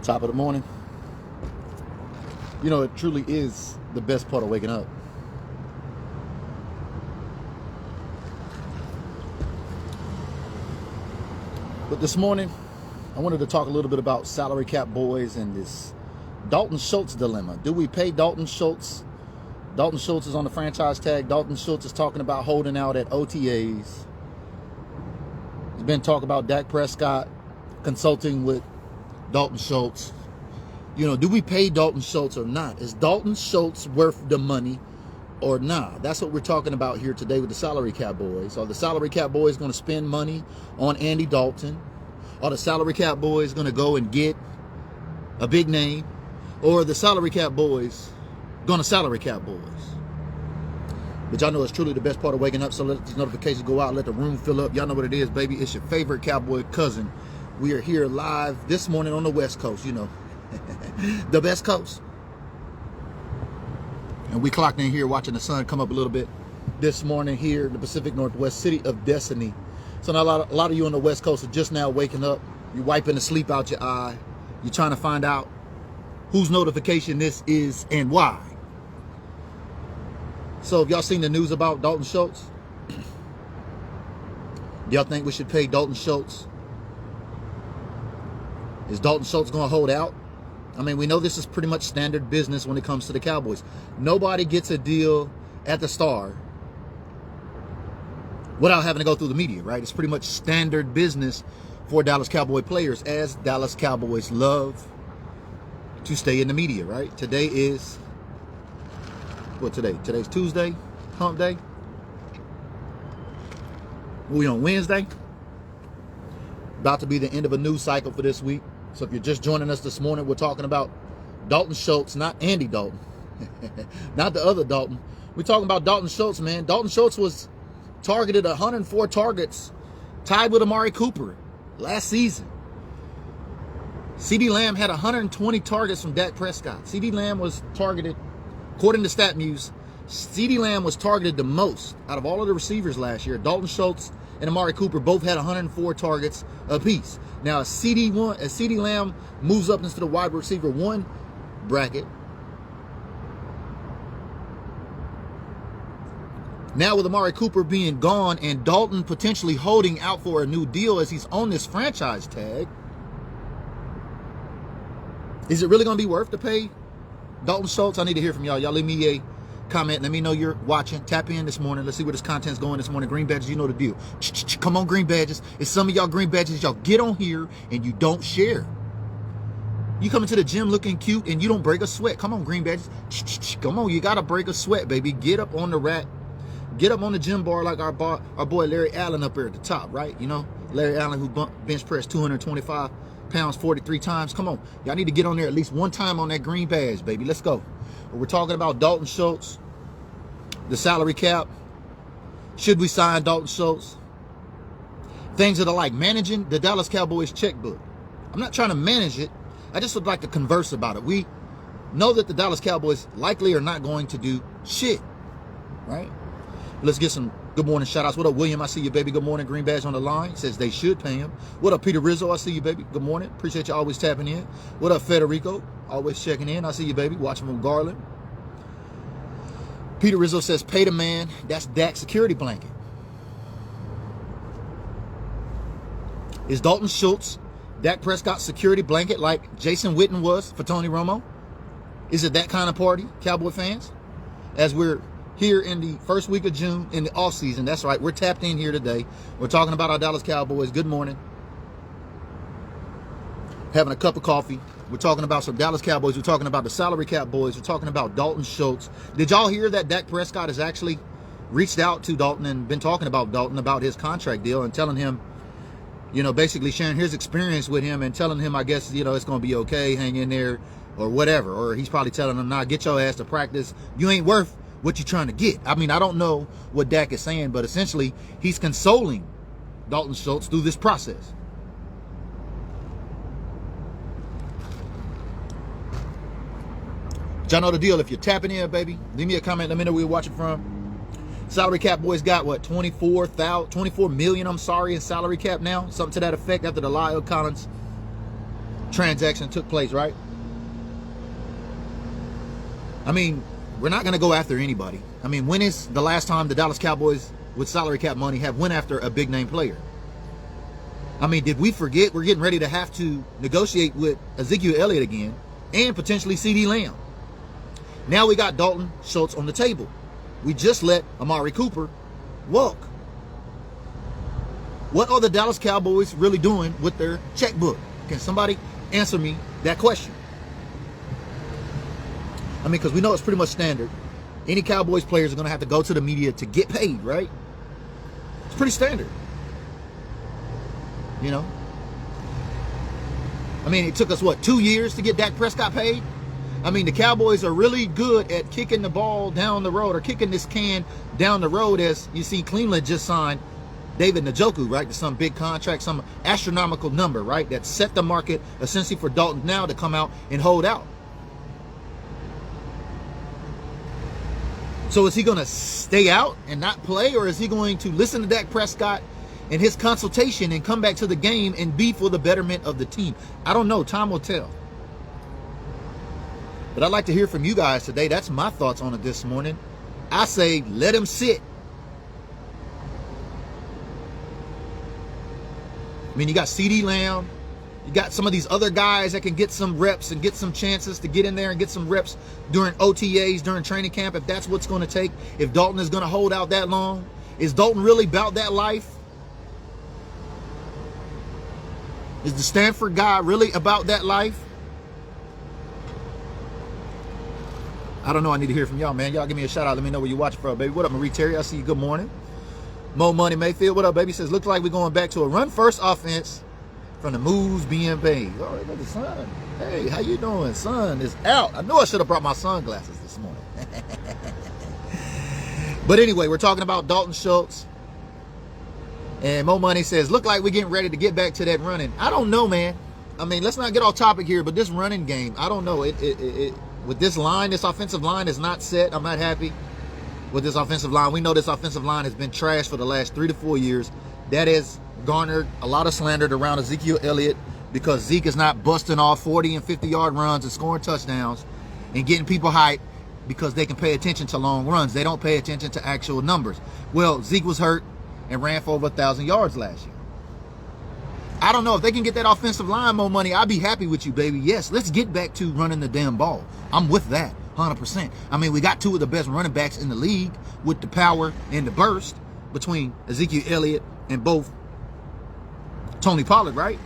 Top of the morning. You know, it truly is the best part of waking up. But this morning, I wanted to talk a little bit about salary cap boys and this Dalton Schultz dilemma. Do we pay Dalton Schultz? Dalton Schultz is on the franchise tag. Dalton Schultz is talking about holding out at OTAs. There's been talk about Dak Prescott consulting with Dalton Schultz. You know, do we pay Dalton Schultz or not? Is Dalton Schultz worth the money or not? That's what we're talking about here today with the salary cap boys. Are the salary cap boys going to spend money on Andy Dalton? Are the salary cap boys going to go and get a big name? Or are the salary cap boys going to salary cap boys? But y'all know it's truly the best part of waking up, so let these notifications go out, let the room fill up. Y'all know what it is, baby. It's your favorite cowboy cousin. We are here live this morning on the West Coast, you know. The best coast. And we clocked in here watching the sun come up a little bit this morning here in the Pacific Northwest, city of Destiny. So now a lot of you on the West Coast are just now waking up. You're wiping the sleep out your eye. You're trying to find out whose notification this is and why. So have y'all seen the news about Dalton Schultz? Do y'all think we should pay Dalton Schultz? Is Dalton Schultz going to hold out? I mean, we know this is pretty much standard business when it comes to the Cowboys. Nobody gets a deal at the Star without having to go through the media, right? It's pretty much standard business for Dallas Cowboy players, as Dallas Cowboys love to stay in the media, right? Today is, what today? Today's Tuesday, hump day. We on Wednesday. About to be the end of a news cycle for this week. So if you're just joining us this morning, we're talking about Dalton Schultz, not Andy Dalton, not the other Dalton. We're talking about Dalton Schultz, man. Dalton Schultz was targeted 104 targets, tied with Amari Cooper last season. CeeDee Lamb had 120 targets from Dak Prescott. CeeDee Lamb was targeted, according to StatMuse, CeeDee Lamb was targeted the most out of all of the receivers last year. Dalton Schultz and Amari Cooper both had 104 targets apiece. Now, as CeeDee Lamb moves up into the wide receiver one bracket, now with Amari Cooper being gone and Dalton potentially holding out for a new deal as he's on this franchise tag, is it really going to be worth to pay Dalton Schultz? I need to hear from y'all. Y'all leave me a comment. Let me know you're watching. Tap in this morning. Let's see where this content's going this morning. Green badges, you know the deal. Come on, green badges. It's some of y'all green badges. Y'all get on here and you don't share. You come into the gym looking cute and you don't break a sweat. Come on, green badges. Come on, you got to break a sweat, baby. Get up on the rack. Get up on the gym bar like our boy Larry Allen up here at the top, right? You know, Larry Allen who bench pressed 225 pounds 43 times. Come on, y'all need to get on there at least one time on that green badge, baby. Let's go. We're talking about Dalton Schultz, the salary cap. Should we sign Dalton Schultz? Things that are like managing the Dallas Cowboys checkbook. I'm not trying to manage it. I just would like to converse about it. We know that the Dallas Cowboys likely are not going to do shit, right? Let's get some good morning shout outs. What up, William? I see you, baby. Good morning. Green badge on the line. Says they should pay him. What up, Peter Rizzo? I see you, baby. Good morning. Appreciate you always tapping in. What up, Federico? Always checking in. I see you, baby. Watching from Garland. Peter Rizzo says, pay the man. That's Dak's security blanket. Is Dalton Schultz Dak Prescott's security blanket like Jason Witten was for Tony Romo? Is it that kind of party, Cowboy fans? As we're here in the first week of June in the offseason. That's right. We're tapped in here today. We're talking about our Dallas Cowboys. Good morning. Having a cup of coffee. We're talking about some Dallas Cowboys. We're talking about the salary cap boys. We're talking about Dalton Schultz. Did y'all hear that Dak Prescott has actually reached out to Dalton and been talking about Dalton about his contract deal and telling him, you know, basically sharing his experience with him and telling him, I guess, you know, it's going to be okay. Hang in there or whatever. Or he's probably telling him, nah, get your ass to practice. You ain't worth what you're trying to get. I mean, I don't know what Dak is saying, but essentially he's consoling Dalton Schultz through this process. Y'all know the deal. If you're tapping in, baby, leave me a comment. Let me know where you're watching from. Salary cap boys got what, 24 million, in salary cap now, something to that effect after the Lyle Collins transaction took place, right? I mean, we're not going to go after anybody. I mean, when is the last time the Dallas Cowboys with salary cap money have went after a big name player? I mean, did we forget we're getting ready to have to negotiate with Ezekiel Elliott again and potentially CeeDee Lamb? Now we got Dalton Schultz on the table. We just let Amari Cooper walk. What are the Dallas Cowboys really doing with their checkbook? Can somebody answer me that question? I mean, because we know it's pretty much standard. Any Cowboys players are going to have to go to the media to get paid, right? It's pretty standard. You know? I mean, it took us, what, 2 years to get Dak Prescott paid? I mean, the Cowboys are really good at kicking the ball down the road or kicking this can down the road, as you see Cleveland just signed David Njoku, right, to some big contract, some astronomical number, right, that set the market essentially for Dalton now to come out and hold out. So is he going to stay out and not play, or is he going to listen to Dak Prescott and his consultation and come back to the game and be for the betterment of the team? I don't know. Time will tell. But I'd like to hear from you guys today. That's my thoughts on it this morning. I say let him sit. I mean, you got CeeDee Lamb. You got some of these other guys that can get some reps and get some chances to get in there and get some reps during OTAs, during training camp, if that's what's going to take. If Dalton is going to hold out that long. Is Dalton really about that life? Is the Stanford guy really about that life? I don't know. I need to hear from y'all, man. Y'all give me a shout out. Let me know where you're watching from, baby. What up, Marie Terry? I see you. Good morning. Mo Money Mayfield. What up, baby? Says, looks like we're going back to a run-first offense from the moves being paid. All right, look at son. Hey, how you doing? Sun is out. I knew I should have brought my sunglasses this morning. But anyway, we're talking about Dalton Schultz. And Mo Money says, look like we're getting ready to get back to that running. I don't know, man. I mean, let's not get off topic here, but this running game, I don't know. With this line, this offensive line is not set. I'm not happy with this offensive line. We know this offensive line has been trashed for the last 3 to 4 years. That has garnered a lot of slander around Ezekiel Elliott because Zeke is not busting off 40 and 50-yard runs and scoring touchdowns and getting people hyped because they can pay attention to long runs. They don't pay attention to actual numbers. Well, Zeke was hurt and ran for over 1,000 yards last year. I don't know if they can get that offensive line more money. I'll be happy with you, baby. Yes, let's get back to running the damn ball. I'm with that 100%. I mean, we got 2 of the best running backs in the league with the power and the burst between Ezekiel Elliott and both Tony Pollard, right?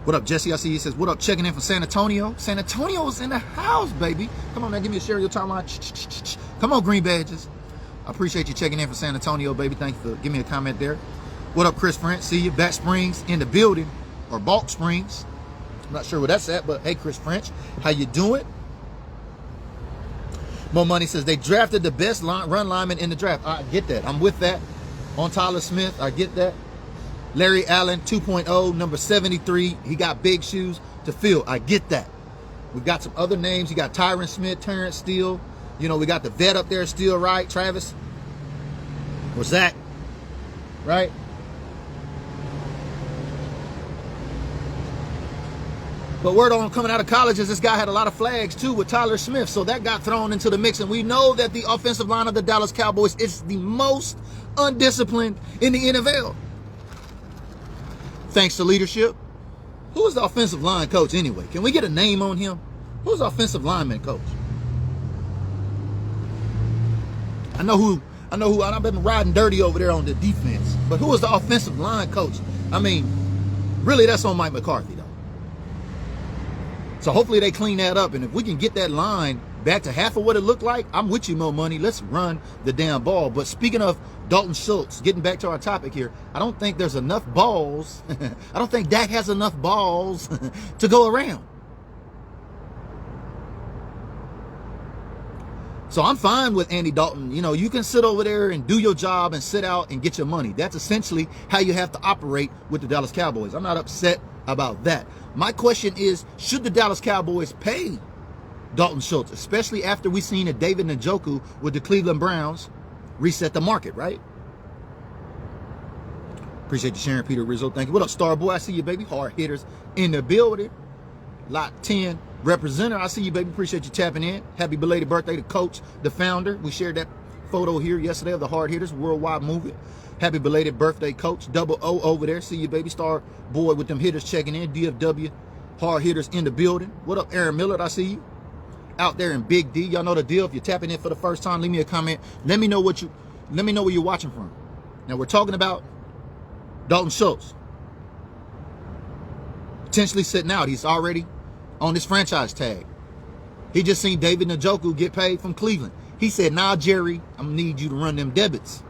What up, Jesse? I see he says, what up, checking in from San Antonio? San Antonio's in the house, baby. Come on now, give me a share of your timeline. Come on, Green Badges. I appreciate you checking in from San Antonio, baby. Thanks for giving me a comment there. What up, Chris French? See you. Bat Springs in the building, or Balk Springs. I'm not sure where that's at, but hey, Chris French, how you doing? More Money says they drafted the best run lineman in the draft. I get that. I'm with that. On Tyler Smith, I get that. Larry Allen 2.0, number 73. He got big shoes to fill. I get that. We've got some other names. You got Tyron Smith, Terrence Steele. You know, we got the vet up there still, right? Travis. Or Zach. Right? But word on coming out of college is this guy had a lot of flags too with Tyler Smith. So that got thrown into the mix. And we know that the offensive line of the Dallas Cowboys is the most undisciplined in the NFL. Thanks to leadership. Who is the offensive line coach anyway? Can we get a name on him? Who's the offensive lineman coach? I know who. I've been riding dirty over there on the defense. But who is the offensive line coach? I mean, really, that's on Mike McCarthy, though. So hopefully they clean that up. And if we can get that line back to half of what it looked like, I'm with you, Mo Money. Let's run the damn ball. But speaking of Dalton Schultz, getting back to our topic here, I don't think there's enough balls. I don't think Dak has enough balls to go around. So I'm fine with Andy Dalton. You know, you can sit over there and do your job and sit out and get your money. That's essentially how you have to operate with the Dallas Cowboys. I'm not upset about that. My question is, should the Dallas Cowboys pay Dalton Schultz, especially after we seen a David Njoku with the Cleveland Browns reset the market, right? Appreciate you sharing, Peter Rizzo. Thank you. What up, Star Boy? I see you, baby. Hard hitters in the building. Lot 10 representative. I see you, baby. Appreciate you tapping in. Happy belated birthday to Coach, the founder. We shared that photo here yesterday of the Hard Hitters Worldwide Movement. Happy belated birthday, Coach. Double O over there. See you, baby. Star Boy with them hitters checking in. DFW Hard Hitters in the building. What up, Aaron Millard? I see you out there in Big D. Y'all know the deal. If you're tapping in for the first time, leave me a comment. Let me know where you're watching from. Now we're talking about Dalton Schultz potentially sitting out. He's already on this franchise tag. He just seen David Njoku get paid from Cleveland. He said, "Nah, Jerry, I'm gonna need you to run them debits."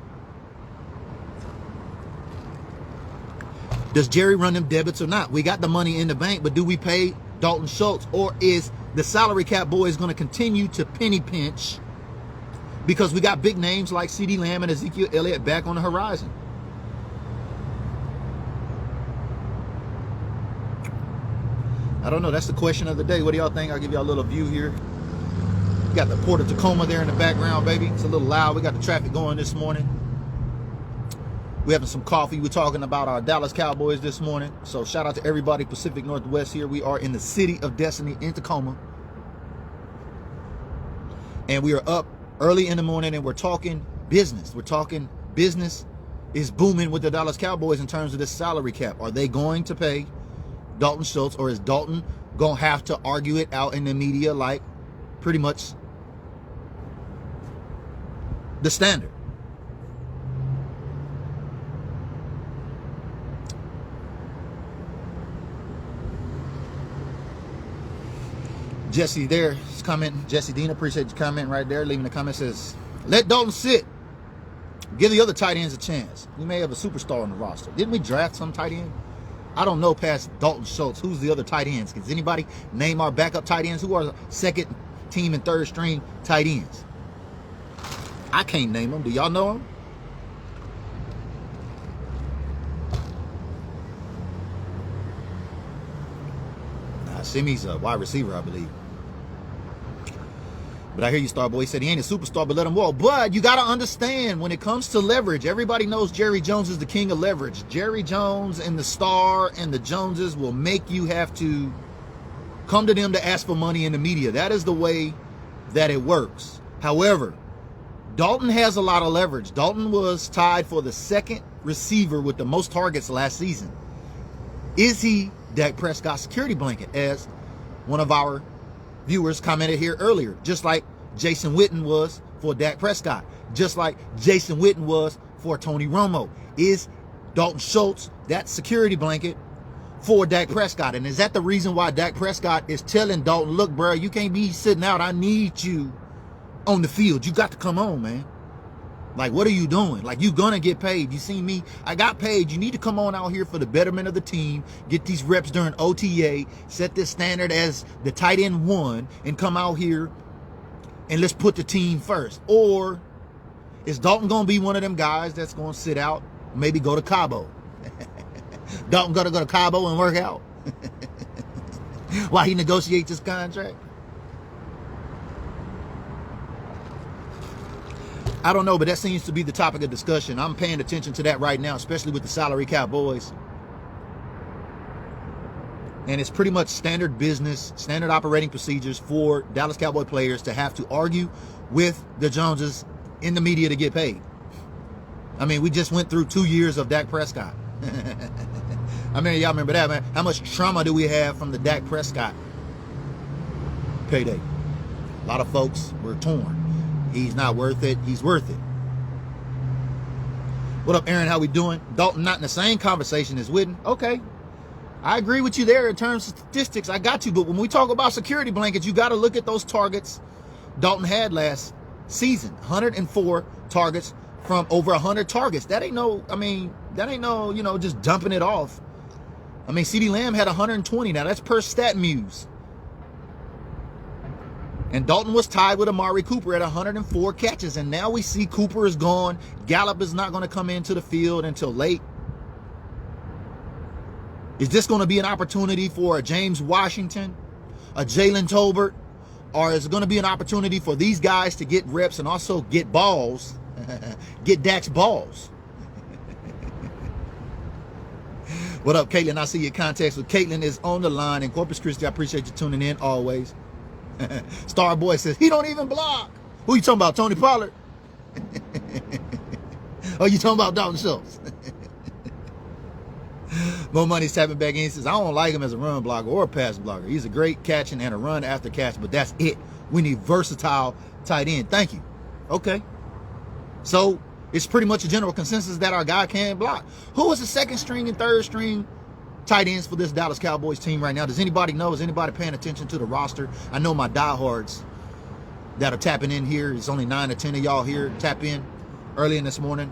Does Jerry run them debits or not? We got the money in the bank, but do we pay Dalton Schultz, or is the salary cap boys going to continue to penny pinch because we got big names like CeeDee Lamb and Ezekiel Elliott back on the horizon? I don't know. That's the question of the day. What do y'all think? I'll give y'all a little view here. We got the Port of Tacoma there in the background, baby. It's a little loud. We got the traffic going this morning. We're having some coffee. We're talking about our Dallas Cowboys this morning. So shout out to everybody Pacific Northwest here. We are in the city of Destiny in Tacoma. And we are up early in the morning and we're talking business. We're talking business is booming with the Dallas Cowboys in terms of this salary cap. Are they going to pay Dalton Schultz, or is Dalton going to have to argue it out in the media like pretty much the standard? Jesse there is commenting. Jesse Dean, appreciate your comment right there. Leaving the comment says, let Dalton sit. Give the other tight ends a chance. We may have a superstar on the roster. Didn't we draft some tight end? I don't know past Dalton Schultz. Who's the other tight ends? Does anybody name our backup tight ends? Who are second team and third string tight ends? I can't name them. Do y'all know them? Simi's a wide receiver, I believe. But I hear you, Starboy. He said he ain't a superstar, but let him walk. But you got to understand, when it comes to leverage, everybody knows Jerry Jones is the king of leverage. Jerry Jones and the Star and the Joneses will make you have to come to them to ask for money in the media. That is the way that it works. However, Dalton has a lot of leverage. Dalton was tied for the second receiver with the most targets last season. Is he Dak Prescott's security blanket, as one of our viewers commented here earlier? Just like Jason Witten was for Dak Prescott, just like Jason Witten was for Tony Romo. Is Dalton Schultz that security blanket for Dak Prescott? And is that the reason why Dak Prescott is telling Dalton, look, bro, you can't be sitting out. I need you on the field. You got to come on, man. Like, what are you doing? Like, you gonna get paid. You see me? I got paid. You need to come on out here for the betterment of the team. Get these reps during OTA. Set this standard as the tight end one and come out here and let's put the team first. Or is Dalton gonna be one of them guys that's gonna sit out, maybe go to Cabo? Dalton gonna go to Cabo and work out while he negotiates his contract? I don't know, but that seems to be the topic of discussion. I'm paying attention to that right now, especially with the salary cap boys. And it's pretty much standard business, standard operating procedures for Dallas Cowboy players to have to argue with the Joneses in the media to get paid. I mean, we just went through 2 years of Dak Prescott. I mean, y'all remember that, man? How much trauma do we have from the Dak Prescott payday? A lot of folks were torn. He's not worth it. He's worth it. What up, Aaron? How we doing? Dalton not in the same conversation as Witten. Okay. I agree with you there in terms of statistics. I got you. But when we talk about security blankets, you got to look at those targets Dalton had last season. 104 targets from over 100 targets. That ain't no, just dumping it off. I mean, CeeDee Lamb had 120. Now, that's per StatMuse. And Dalton was tied with Amari Cooper at 104 catches. And now we see Cooper is gone. Gallup is not going to come into the field until late. Is this going to be an opportunity for a James Washington, a Jalen Tolbert? Or is it going to be an opportunity for these guys to get reps and also get balls, get Dak's balls? What up, Caitlin? I see your context with Caitlin is on the line. And Corpus Christi, I appreciate you tuning in always. Starboy says, he don't even block. Who you talking about, Tony Pollard? Oh, you talking about Dalton Schultz? More Money's tapping back in. He says, I don't like him as a run blocker or a pass blocker. He's a great catching and a run after catch, but that's it. We need versatile tight end. Thank you. Okay. So it's pretty much a general consensus that our guy can block. Who is the second string and third string tight ends for this Dallas Cowboys team right now? Does anybody know? Is anybody paying attention to the roster? I know my diehards that are tapping in here. It's only 9 or 10 of y'all here. Tap in early in this morning.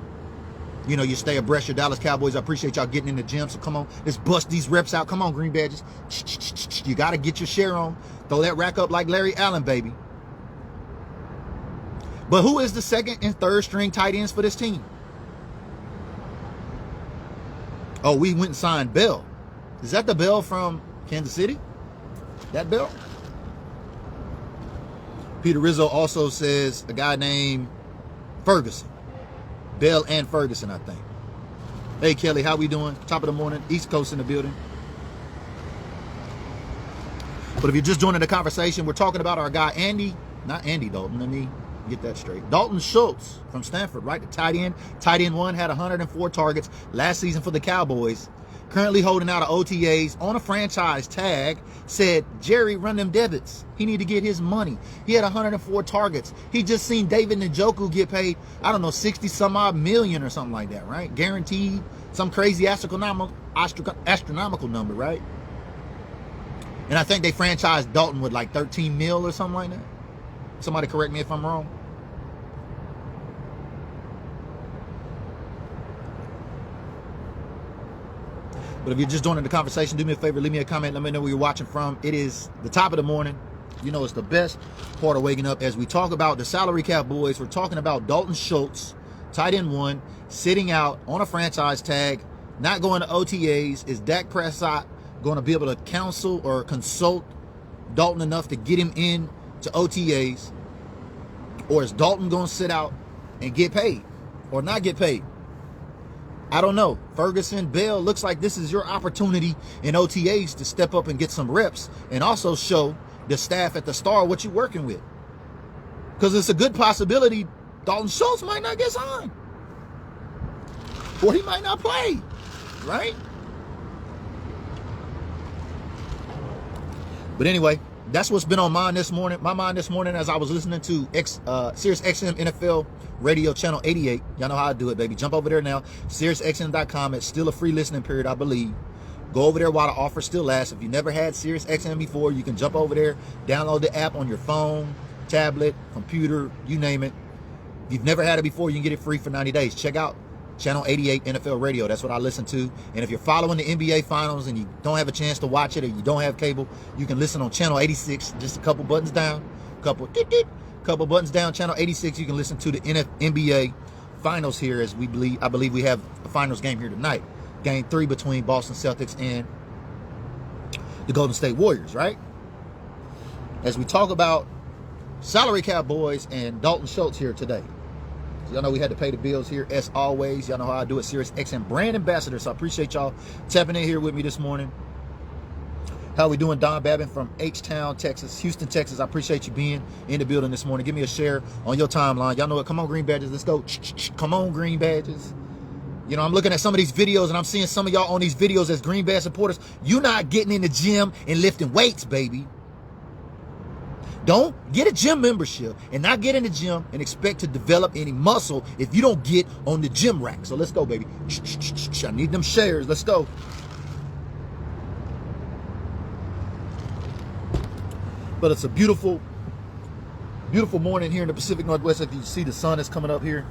You know, you stay abreast your Dallas Cowboys. I appreciate y'all getting in the gym. So come on, let's bust these reps out. Come on, Green Badges. You got to get your share on. Throw that rack up like Larry Allen, baby. But who is the second and third string tight ends for this team? Oh, we went and signed Bell. Is that the Bell from Kansas City? That Bell? Peter Rizzo also says a guy named Ferguson. Bell and Ferguson, I think. Hey, Kelly, how we doing? Top of the morning, East Coast in the building. But if you're just joining the conversation, we're talking about our guy, Andy, not Andy Dalton. Let me get that straight. Dalton Schultz from Stanford, right? The tight end. Tight end one had 104 targets last season for the Cowboys. Currently holding out of OTAs on a franchise tag. Said, Jerry, run them debits. He need to get his money. He had 104 targets. He just seen David Njoku get paid, I don't know, 60 some odd million or something like that, right? Guaranteed, some crazy astronomical number, right? And I think they franchised Dalton with like 13 mil or something like that. Somebody correct me if I'm wrong. But if you're just joining the conversation, do me a favor, leave me a comment, let me know where you're watching from. It is the top of the morning. You know, it's the best part of waking up. As we talk about the salary cap boys, we're talking about Dalton Schultz, tight end one, sitting out on a franchise tag, not going to OTAs. Is Dak Prescott going to be able to counsel or consult Dalton enough to get him in to OTAs? Or is Dalton going to sit out and get paid or not get paid? I don't know. Ferguson, Bell, looks like this is your opportunity in OTAs to step up and get some reps and also show the staff at the Star what you're working with. Because it's a good possibility Dalton Schultz might not get signed. Or he might not play, right? But anyway, that's what's been on my mind this morning as I was listening to Sirius XM NFL Radio Channel 88. Y'all know how I do it, baby. Jump over there now. SiriusXM.com. It's still a free listening period, I believe. Go over there while the offer still lasts. If you never had Sirius XM before, you can jump over there, download the app on your phone, tablet, computer, you name it. If you've never had it before, you can get it free for 90 days. Check out Channel 88 NFL Radio. That's what I listen to. And if you're following the NBA Finals and you don't have a chance to watch it or you don't have cable, you can listen on Channel 86, just a couple buttons down, couple buttons down, Channel 86. You can listen to the NBA Finals here as I believe we have a Finals game here tonight. Game 3 between Boston Celtics and the Golden State Warriors, right? As we talk about salary cap boys and Dalton Schultz here today. Y'all know we had to pay the bills here as always. Y'all know how I do it. Sirius XM brand ambassador. So I appreciate y'all tapping in here with me this morning. How we doing? Don Babin from H-Town, Texas, Houston, Texas. I appreciate you being in the building this morning. Give me a share on your timeline. Y'all know it. Come on, Green Badges. Let's go. Come on, Green Badges. You know, I'm looking at some of these videos and I'm seeing some of y'all on these videos as Green Badge supporters. You're not getting in the gym and lifting weights, baby. Don't get a gym membership and not get in the gym and expect to develop any muscle if you don't get on the gym rack. So let's go, baby. I need them shares. Let's go. But it's a beautiful, beautiful morning here in the Pacific Northwest. If you see the sun is coming up here.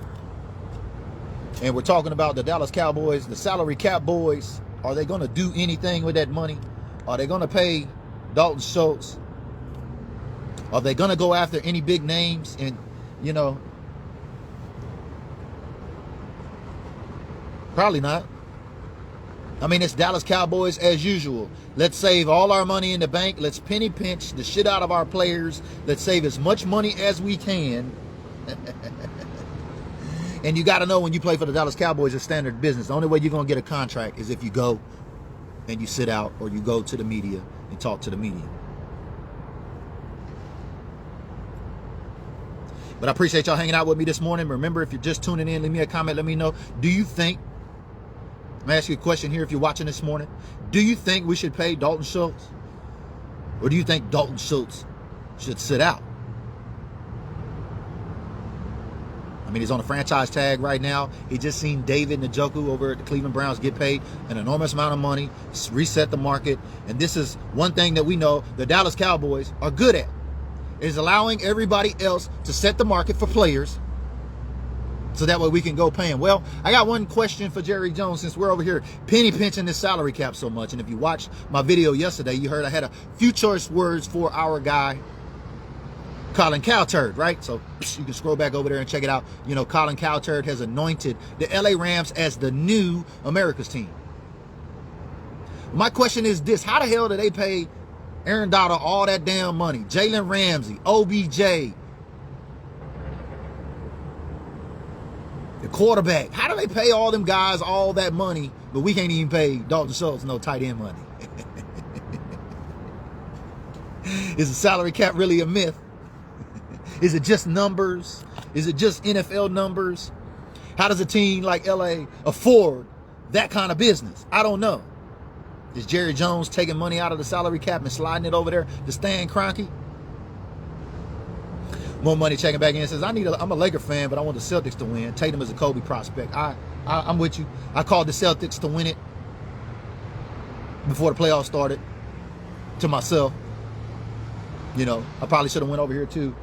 And we're talking about the Dallas Cowboys, the salary cap boys. Are they going to do anything with that money? Are they going to pay Dalton Schultz? Are they going to go after any big names? And, you know, probably not. I mean, it's Dallas Cowboys as usual. Let's save all our money in the bank. Let's penny pinch the shit out of our players. Let's save as much money as we can. And you got to know when you play for the Dallas Cowboys, it's standard business. The only way you're going to get a contract is if you go and you sit out or you go to the media and talk to the media. But I appreciate y'all hanging out with me this morning. Remember, if you're just tuning in, leave me a comment. Let me know. Do you think, I'm going to ask you a question here if you're watching this morning. Do you think we should pay Dalton Schultz? Or do you think Dalton Schultz should sit out? I mean, he's on a franchise tag right now. He just seen David Njoku over at the Cleveland Browns get paid an enormous amount of money, reset the market. And this is one thing that we know the Dallas Cowboys are good at, is allowing everybody else to set the market for players so that way we can go pay him. Well, I got one question for Jerry Jones, since we're over here penny pinching this salary cap so much. And if you watched my video yesterday, you heard I had a few choice words for our guy, Colin Cowherd, right? So you can scroll back over there and check it out. You know, Colin Cowherd has anointed the LA Rams as the new America's team. My question is this: how the hell did they pay Aaron Donald all that damn money? Jalen Ramsey, OBJ, the quarterback. How do they pay all them guys all that money, but we can't even pay Dalton Schultz no tight end money? Is the salary cap really a myth? Is it just numbers? Is it just NFL numbers? How does a team like LA afford that kind of business? I don't know. Is Jerry Jones taking money out of the salary cap and sliding it over there to Stan Kroenke? More money checking back in. Says, I'm a Laker fan, but I want the Celtics to win. Tatum is a Kobe prospect. I'm with you. I called the Celtics to win it before the playoffs started to myself. You know, I probably should have went over here too.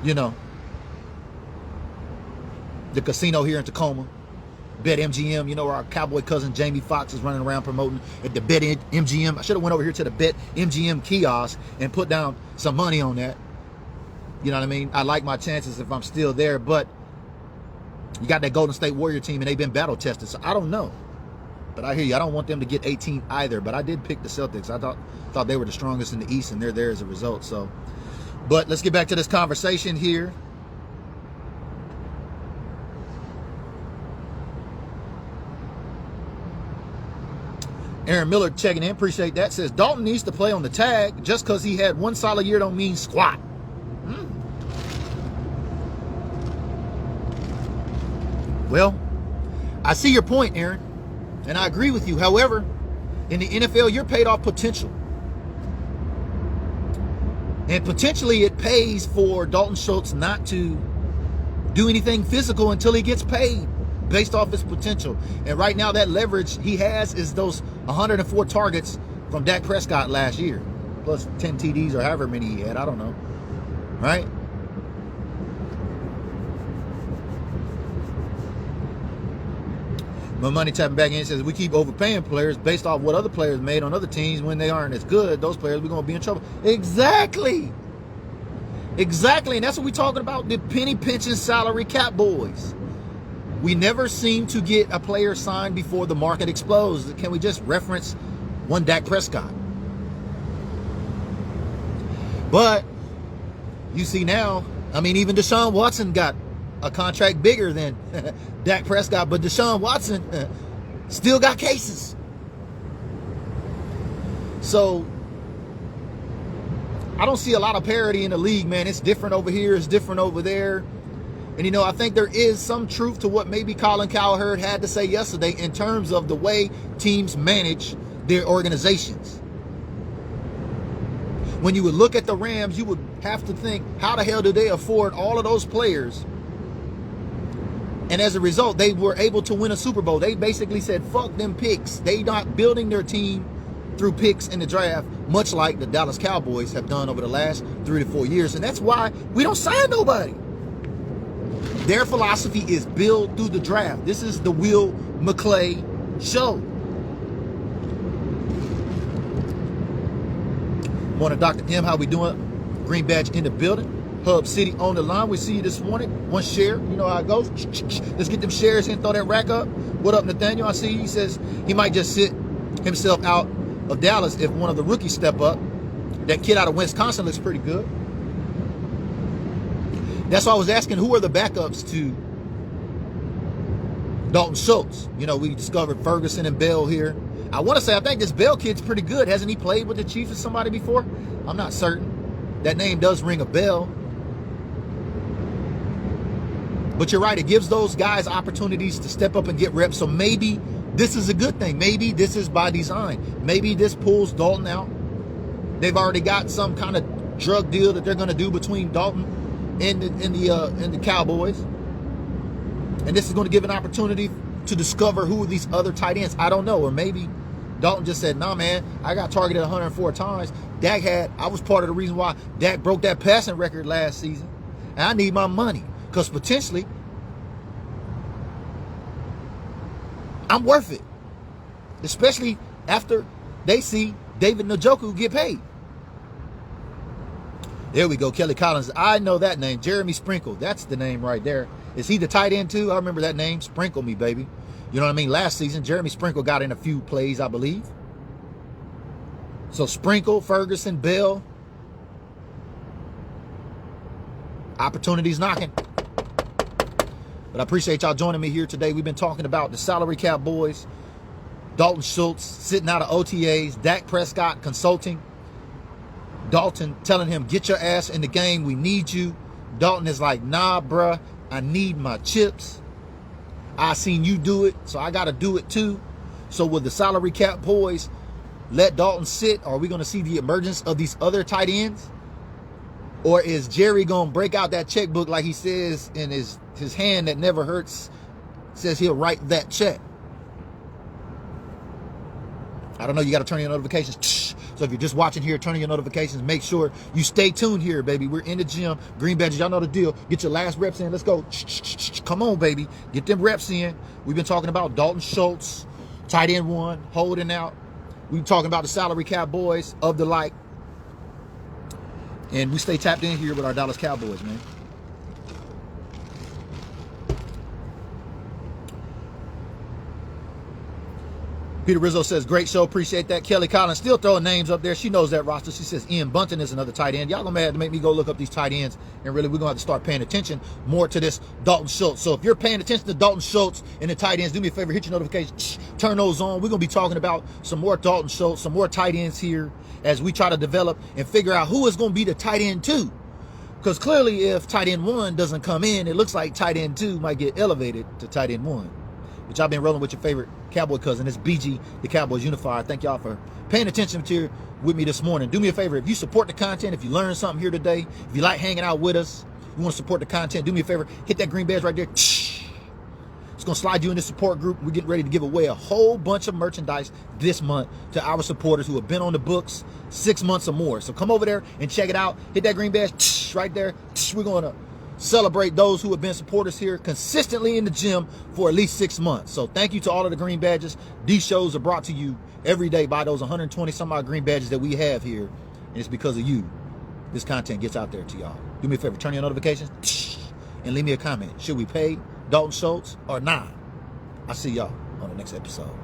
You know, the casino here in Tacoma, Bet MGM, you know, where our cowboy cousin Jamie Foxx is running around promoting at the Bet MGM. I should have went over here to the Bet MGM kiosk and put down some money on that. You know what I mean? I like my chances if I'm still there, but you got that Golden State Warrior team and they've been battle tested, so I don't know. But I hear you. I don't want them to get 18 either, but I did pick the Celtics. I thought they were the strongest in the East, and they're there as a result. So, but let's get back to this conversation here. Aaron Miller checking in. Appreciate that. Says, Dalton needs to play on the tag. Just because he had one solid year don't mean squat. Well, I see your point, Aaron, and I agree with you. However, in the NFL, you're paid off potential. And potentially it pays for Dalton Schultz not to do anything physical until he gets paid based off his potential. And right now that leverage he has is those 104 targets from Dak Prescott last year, plus 10 TDs or however many he had. I don't know. Right? My money tapping back in says, we keep overpaying players based off what other players made on other teams when they aren't as good. Those players, we're going to be in trouble. Exactly. Exactly. And that's what we're talking about, the penny pinching salary cap boys. We never seem to get a player signed before the market explodes. Can we just reference one Dak Prescott? But you see now, I mean, even Deshaun Watson got a contract bigger than Dak Prescott, but Deshaun Watson still got cases. So I don't see a lot of parity in the league, man. It's different over here. It's different over there. And, you know, I think there is some truth to what maybe Colin Cowherd had to say yesterday in terms of the way teams manage their organizations. When you would look at the Rams, you would have to think, how the hell do they afford all of those players? And as a result, they were able to win a Super Bowl. They basically said, fuck them picks. They not building their team through picks in the draft, much like the Dallas Cowboys have done over the last 3 to 4 years. And that's why we don't sign nobody. Their philosophy is build through the draft. This is the Will McClay show. Morning, Dr. M. How we doing? Green badge in the building. Hub City on the line. We see you this morning. One share. You know how it goes. Let's get them shares in. Throw that rack up. What up, Nathaniel? I see you. He says he might just sit himself out of Dallas if one of the rookies step up. That kid out of Wisconsin looks pretty good. That's why I was asking, who are the backups to Dalton Schultz. You know, we discovered Ferguson and Bell here. I want to say, I think this Bell kid's pretty good. Hasn't he played with the Chiefs or somebody before? I'm not certain. That name does ring a bell. But you're right, it gives those guys opportunities to step up and get reps. So maybe this is a good thing. Maybe this is by design. Maybe this pulls Dalton out. They've already got some kind of drug deal that they're going to do between Dalton and the Cowboys. And this is going to give an opportunity to discover who are these other tight ends. I don't know. Or maybe Dalton just said, nah, man, I got targeted 104 times. I was part of the reason why Dak broke that passing record last season. And I need my money. Because potentially, I'm worth it. Especially after they see David Njoku get paid. There we go, Kelly Collins. I know that name, Jeremy Sprinkle. That's the name right there. Is he the tight end too? I remember that name, Sprinkle me, baby. You know what I mean? Last season, Jeremy Sprinkle got in a few plays, I believe. So Sprinkle, Ferguson, Bell. Opportunities knocking. But I appreciate y'all joining me here today. We've been talking about the salary cap boys. Dalton Schultz sitting out of OTAs. Dak Prescott consulting. Dalton telling him, get your ass in the game. We need you. Dalton is like, nah, bruh. I need my chips. I seen you do it, so I got to do it too. So will the salary cap boys let Dalton sit? Or are we going to see the emergence of these other tight ends? Or is Jerry going to break out that checkbook like he says in his hand that never hurts, says he'll write that check? I don't know. You got to turn your notifications. So if you're just watching here, turning your notifications, make sure you stay tuned here, baby. We're in the gym. Green Badgers, y'all know the deal. Get your last reps in. Let's go. Come on, baby. Get them reps in. We've been talking about Dalton Schultz, tight end one, holding out. We've been talking about the salary cap boys of the like. And we stay tapped in here with our Dallas Cowboys, man. Peter Rizzo says, great show. Appreciate that. Kelly Collins still throwing names up there. She knows that roster. She says Ian Bunton is another tight end. Y'all gonna have to make me go look up these tight ends. And really, we're gonna have to start paying attention more to this Dalton Schultz. So if you're paying attention to Dalton Schultz and the tight ends, do me a favor, hit your notifications, turn those on. We're gonna be talking about some more Dalton Schultz, some more tight ends here as we try to develop and figure out who is gonna be the tight end two. Because clearly, if tight end one doesn't come in, it looks like tight end two might get elevated to tight end one. But y'all been rolling with your favorite Cowboy cousin. It's BG, the Cowboys Unified. Thank y'all for paying attention to with me this morning. Do me a favor. If you support the content, if you learned something here today, if you like hanging out with us, you want to support the content, do me a favor. Hit that green badge right there. It's going to slide you in this support group. We're getting ready to give away a whole bunch of merchandise this month to our supporters who have been on the books 6 months or more. So come over there and check it out. Hit that green badge right there. We're going to celebrate those who have been supporters here consistently in the gym for at least 6 months. So thank you to all of the green badges. These shows are brought to you every day by those 120 some odd green badges that we have here. And it's because of you this content gets out there to y'all. Do me a favor, turn your notifications and leave me a comment. Should we pay Dalton Schultz or not? I'll see y'all on the next episode.